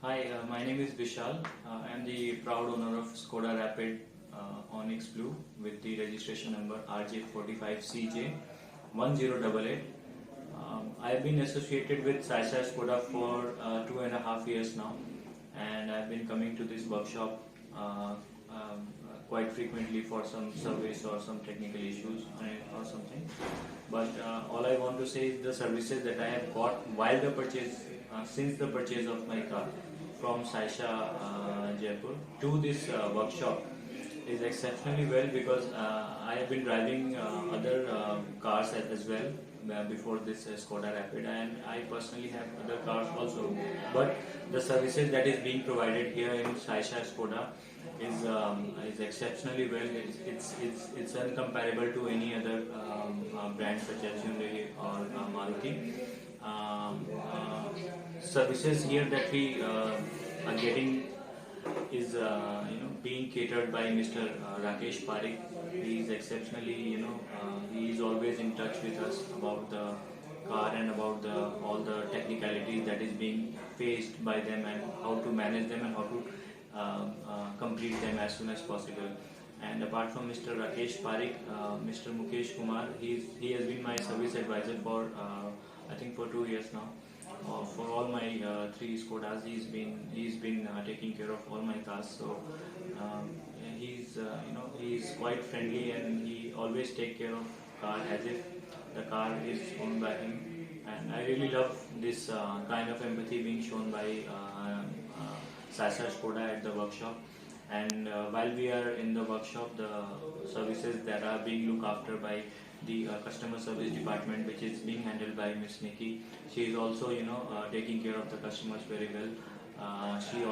Hi, my name is Vishal. I am the proud owner of Skoda Rapid Onyx Blue with the registration number RJ45CJ1088. I have been associated with Sasha Skoda for 2.5 years now, and I've been coming to this workshop quite frequently for some service or some technical issues or something. But all I want to say is the services that I have got while the purchase, since the purchase of my car from Saisha Jaipur to this workshop is exceptionally well because I have been driving other cars as well before this Skoda Rapid, and I personally have other cars also. But the services that is being provided here in Saisha Skoda is exceptionally well. It's uncomparable to any other brand such as Hyundai or Maruti. Services here that we are getting is being catered by Mr. Rakesh Parekh. He is exceptionally, he is always in touch with us about the car and about all the technicalities that is being faced by them and how to manage them and how to complete them as soon as possible. And apart from Mr. Rakesh Parekh, Mr. Mukesh Kumar, he has been my service advisor for I think for 2 years now. For all my three Skodas, he's been taking care of all my cars. So he's quite friendly and he always take care of car as if the car is owned by him. And I really love this kind of empathy being shown by Sasha Skoda at the workshop. And while we are in the workshop, the services that are being looked after by the customer service department, which is being handled by Miss Nikki. She is also, taking care of the customers very well. She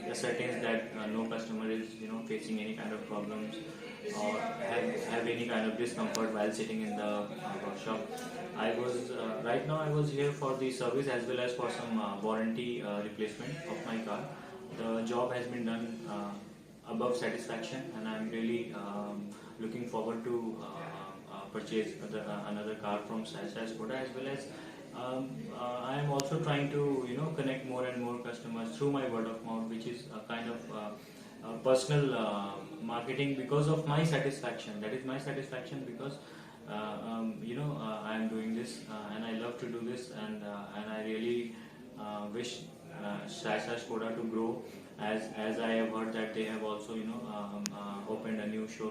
ascertains that no customer is, facing any kind of problems or have any kind of discomfort while sitting in the workshop. Right now I was here for the service as well as for some warranty replacement of my car. The job has been done above satisfaction, and I'm really looking forward to purchase another car from Sasha Skoda as well as I am also trying to connect more and more customers through my word of mouth, which is a kind of personal marketing because of my satisfaction. That is my satisfaction because I am doing this and I love to do this, and I really wish Sasha Skoda to grow as I have heard that they have also opened a new showroom